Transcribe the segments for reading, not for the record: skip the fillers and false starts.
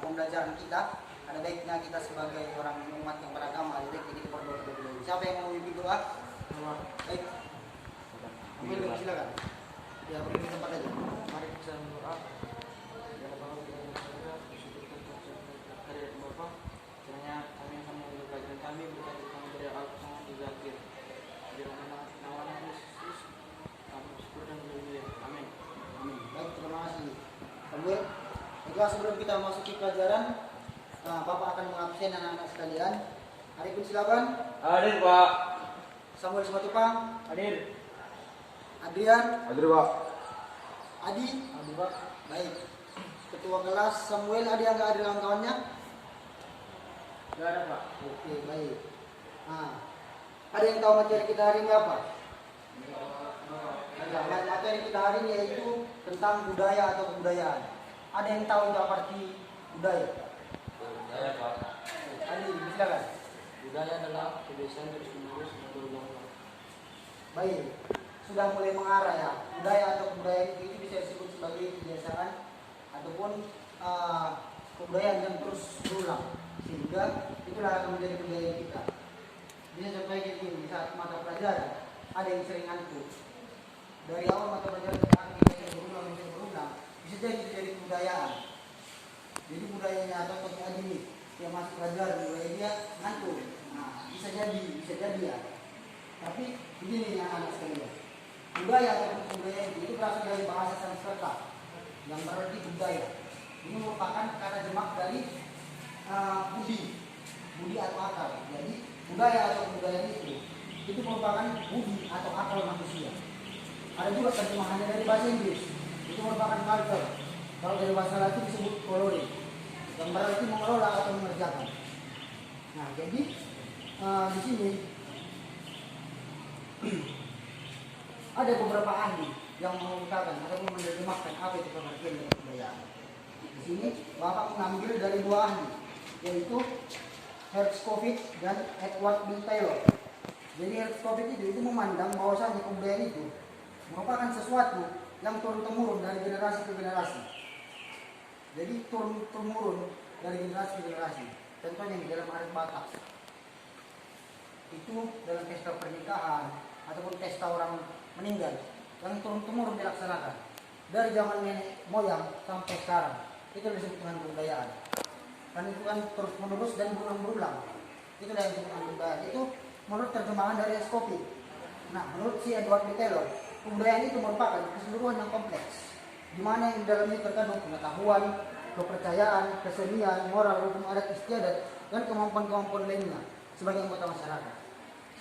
pembelajaran kita. Ada baiknya kita sebagai orang umat yang beragama, ada baiknya kita berdoa dulu. Siapa yang mau memimpin doa? Baik. Ambil silakan. Ya, beri tempat aja. Mari kita berdoa. Ya Bapak, Bapak, kiranya kami akan mengambil pelajaran kami, berkati kami dari Al-Quran juga akhir. Dalam nama Yesus, kami bersyukur dan berdoa. Amin. Amin. Baik, terima kasih. Kemudian, baiklah sebelum kita masuki pelajaran, Bapak akan mengabsen anak-anak sekalian. Arifin silakan. Hadir Pak. Samuel Simatupang. Hadir. Adrian. Hadir Pak. Adi. Hadir Pak. Baik. Ketua kelas Samuel, ada yang nggak ada kawan-kawannya? Tidak ada Pak. Oke, baik. Ada yang tahu materi kita hari ini apa? Materi kita hari ini yaitu tentang budaya atau kebudayaan. Ada yang tahu itu apa arti budaya? Budaya Pak. Adi, silakan. Budaya adalah kebiasaan terus menerus dan berulang-ulang. Baik, sudah mulai mengarah ya. Budaya atau kebudayaan itu bisa disebut sebagai kebiasaan ataupun kebudayaan yang terus berulang, sehingga itulah akan menjadi budaya kita. Bisa contohnya gini, di saat mata pelajaran ada yang sering ngantuk. Dari awal mata pelajaran kita berulang, bisa jadi kebudayaan. Jadi budayanya atau topik ini yang masuk pelajaran budaya dia ngantuk. Nah, bisa jadi ya. Tapi begini ya anak sekalian, budaya atau kebudayaan itu berasal dari bahasa Sanskerta yang berarti budaya. Ini merupakan kata jemak dari budi atau akal. Jadi budaya atau kebudayaan itu merupakan budi atau akal manusia. Ada juga terjemahannya dari bahasa Inggris, itu merupakan culture. Kalau dari bahasa Latin disebut colore, yang berarti mengelola atau mengerjakan. Nah, jadi di sini ada beberapa ahli yang mengungkapkan ataupun menerjemahkan apa itu pengertian dari kebudayaan. Di sini Bapak mengambil dari dua ahli, yaitu Herzkovits dan Edward B. Taylor. Jadi Herzkovits itu memandang bahwasanya kebudayaan itu merupakan sesuatu yang turun-temurun dari generasi ke generasi. Jadi turun-temurun dari generasi ke generasi. Contohnya di dalam adat Batak, itu dalam pesta pernikahan ataupun pesta orang meninggal yang turun-temurun dilaksanakan dari zaman nenek moyang sampai sekarang, itu disebut dengan kebudayaan. Dan itu kan terus menerus dan berulang-ulang. Itulah yang disebut dengan kebudayaan. Itu menurut terjemahan dari Herzkovits. Nah, menurut si Edward B. Taylor, kebudayaan itu merupakan keseluruhan yang kompleks, di mana yang di dalamnya terkandung pengetahuan, kepercayaan, kesenian, moral, hukum adat istiadat, dan kemampuan-kemampuan lainnya sebagai anggota masyarakat.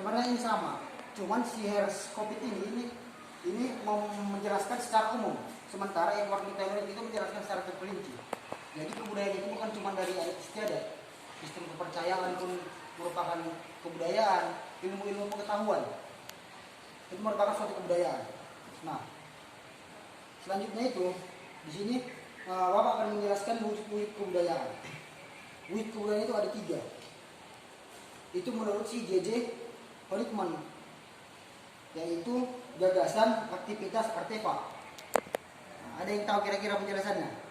Sebenarnya ini sama, cuman si Herzkovits ini menjelaskan secara umum, sementara Edward B. Taylor itu menjelaskan secara terperinci. Jadi kebudayaan itu bukan cuma dari adat istiadat, sistem kepercayaan pun merupakan kebudayaan, ilmu-ilmu pengetahuan itu merupakan suatu kebudayaan. Nah, selanjutnya itu di sini Bapak akan menjelaskan wujud kebudayaan. Wujud kebudayaan itu ada 3. Itu menurut si J.J. Holtzman, yaitu gagasan, aktivitas, artefak. Nah, ada yang tahu kira-kira penjelasannya?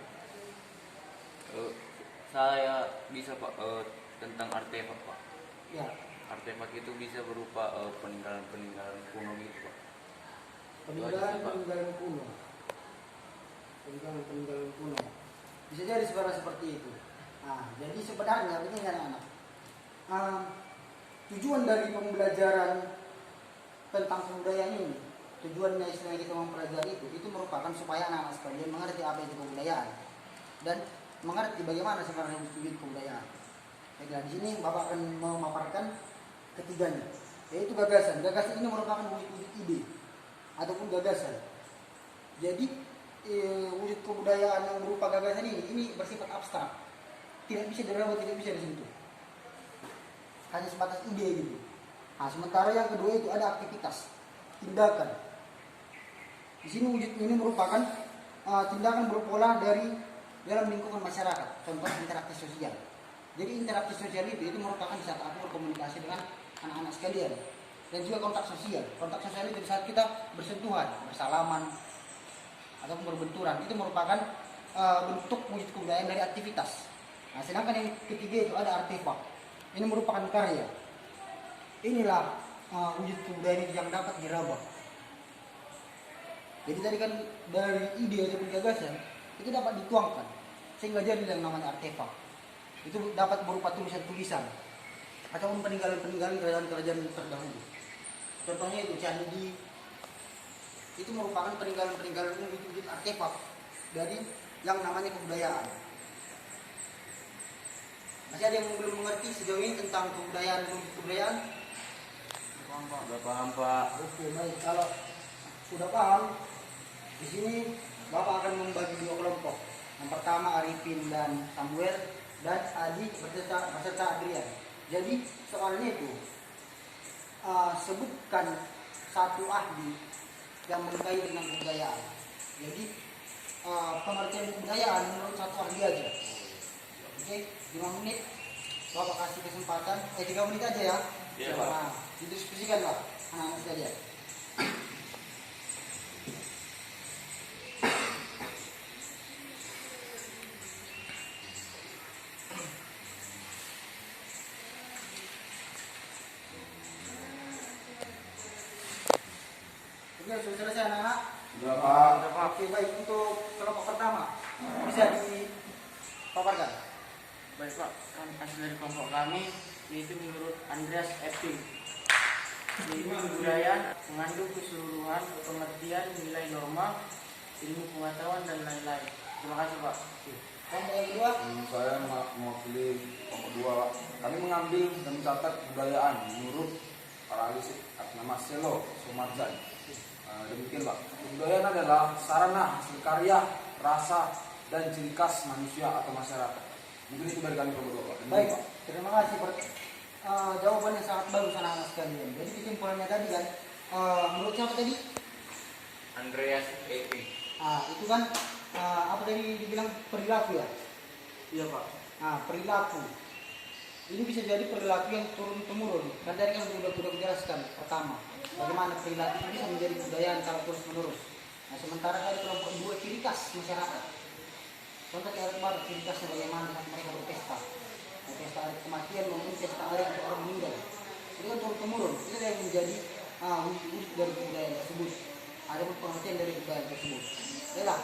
Saya bisa Pak tentang artefak Pak. Ya. Artefak itu bisa berupa peninggalan-peninggalan kuno gitu Pak. Peninggalan kuno. Peninggalan kuno. Bisa jadi seperti itu. Nah, jadi sebenarnya begini anak-anak. Tujuan dari pembelajaran tentang kebudayaan ini, tujuannya istilahnya kita mempelajari itu merupakan supaya anak-anak sekalian mengerti apa itu kebudayaan dan mengerti bagaimana sebenarnya wujud kebudayaan. Baiklah, di sini Bapak akan memaparkan ketiganya, yaitu gagasan. Gagasan ini merupakan wujud ide ataupun gagasan. Jadi wujud kebudayaan yang berupa gagasan ini bersifat abstrak, tidak bisa dirawat, tidak bisa disentuh, hanya sebatas ide gitu. Nah, sementara yang kedua itu ada aktivitas, tindakan. Di sini wujud ini merupakan tindakan berpola dari dalam lingkungan masyarakat, contoh interaksi sosial. Jadi interaksi sosial itu merupakan di saat aku berkomunikasi dengan anak-anak sekalian, dan juga kontak sosial. Kontak sosial itu di saat kita bersentuhan, bersalaman, ataupun berbenturan, itu merupakan bentuk wujud kebudayaan dari aktivitas. Nah, sedangkan yang ketiga itu ada artefak. Ini merupakan karya. Inilah wujud kebudayaan yang dapat diraba. Jadi tadi kan dari ide atau gagasan itu dapat dituangkan sehingga jadi yang namanya artefak. Itu dapat berupa tulisan-tulisan ataupun peninggalan-peninggalan kerajaan-kerajaan terdahulu. Contohnya itu candi, itu merupakan peninggalan-peninggalan wujud artefak dari yang namanya kebudayaan. Masih ada yang belum mengerti sejauh ini tentang kebudayaan dan kebudayaan? Paham Pak. Udah paham Pak. Oke, baik. Kalau sudah paham, di sini Bapak akan membagi dua kelompok. Yang pertama Arifin dan Samuel, dan Adi beserta Adrian. Jadi soalnya itu sebutkan satu ahli yang berkait dengan kebudayaan. Jadi pengertian kebudayaan menurut satu ahli aja. Oke, 5 menit. Bapak kasih kesempatan. 3 menit aja ya. Iya, Pak. Nah, didiskusikan Pak. Anak-anak sekalian. Oke, sudah selesai anak-anak? Udah Pak. Oke, baik. Untuk kelompok pertama bisa dipaparkan. Baik Pak, kami hasil dari kelompok kami yaitu menurut Andreas Epping. Yaitu kebudayaan mengandung keseluruhan pengertian nilai norma, ilmu pengetahuan dan lain-lain. Terima kasih Pak. Kelompok yang kedua, Saya mewakili kelompok 2, Pak. Kami mengambil dan mencatat kebudayaan menurut Paralisis atas nama Selo Sumarjan. Demikian Pak. Kebudayaan adalah sarana hasil karya, rasa, dan ciri khas manusia atau masyarakat. Mungkin itu dari kami kelompok 2, Pak. Demikian, baik. Pak. Terima kasih. Jawaban yang sangat bagus anak-anak sekalian. Jadi kesimpulannya tadi kan, menurut siapa tadi? Andreas Epi. Itu kan apa tadi dibilang perilaku ya? Iya Pak. Perilaku. Ini bisa jadi perilaku yang turun temurun. Kan tadi kan sudah jelaskan pertama, bagaimana perilaku itu bisa menjadi kebudayaan kalau terus menerus. Nah, sementara tadi kelompok 2 ciri khas masyarakat. Contoh kayak kemarin ciri khasnya bagaimana mereka berpesta. Pesta hari kematian maupun pesta hari untuk orang meninggal. Itu kan turun temurun. Itu yang menjadi wujud dari kebudayaan tersebut. Ada pun pengertian dari kebudayaan tersebut. Baiklah.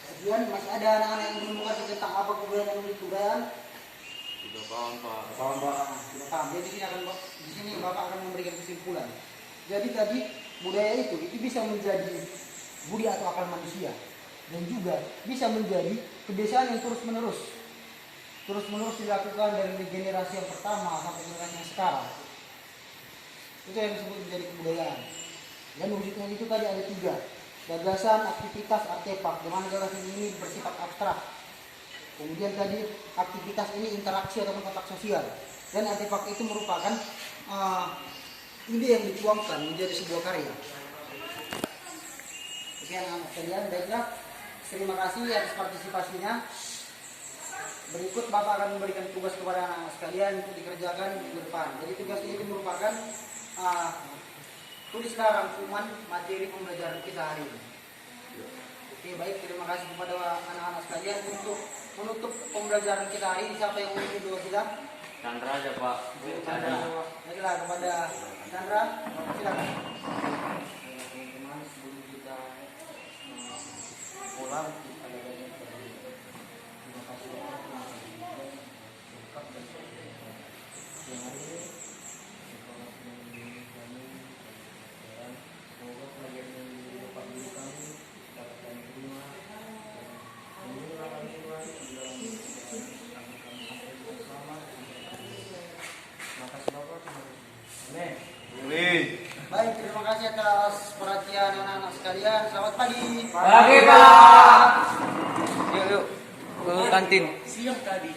Sekian, masih ada anak-anak yang belum mengerti tentang apa kebudayaan dan kebudayaan. Udah paham Pak. Paham, Pak. Sudah paham. Jadi di sini Bapak akan memberikan kesimpulan. Jadi tadi budaya itu bisa menjadi budi atau akal manusia dan juga bisa menjadi kebiasaan yang terus menerus dilakukan dari generasi yang pertama sampai generasi yang sekarang. Itu yang disebut menjadi kebudayaan. Dan wujudnya itu tadi ada 3: gagasan, aktivitas, artefak. Di mana gagasan ini bersifat abstrak. Kemudian tadi aktivitas ini interaksi ataupun kontak sosial. Dan artefak itu merupakan ide yang dituangkan menjadi sebuah karya. Sekian anak sekalian, baiklah. Terima kasih atas partisipasinya. Berikut Bapak akan memberikan tugas kepada anak-anak sekalian untuk dikerjakan di depan. Jadi tugas ini merupakan tulislah rangkuman materi pembelajaran kita hari ini. Oke, baik. Terima kasih kepada anak-anak sekalian. Untuk menutup pembelajaran kita hari ini, siapa yang memimpin doa kita? Chandra aja Pak. Chandra. Baiklah, kepada Chandra, silakan. Teman-teman, sebelum kita pulang kita belajar terlebih. Terima kasih Bapak telah lengkap dan siang hari ini informasi yang diberikan kami dan semoga pelajaran yang diberi Bapak guru kami dapat kami terima dan menimba manfaat di dalam kami sampai bersama. Terima kasih Bapak. Amin. Baik, terima kasih atas perhatian anak-anak sekalian. Selamat pagi. Pagi Pak. Yuk ke kantin. Siang tadi.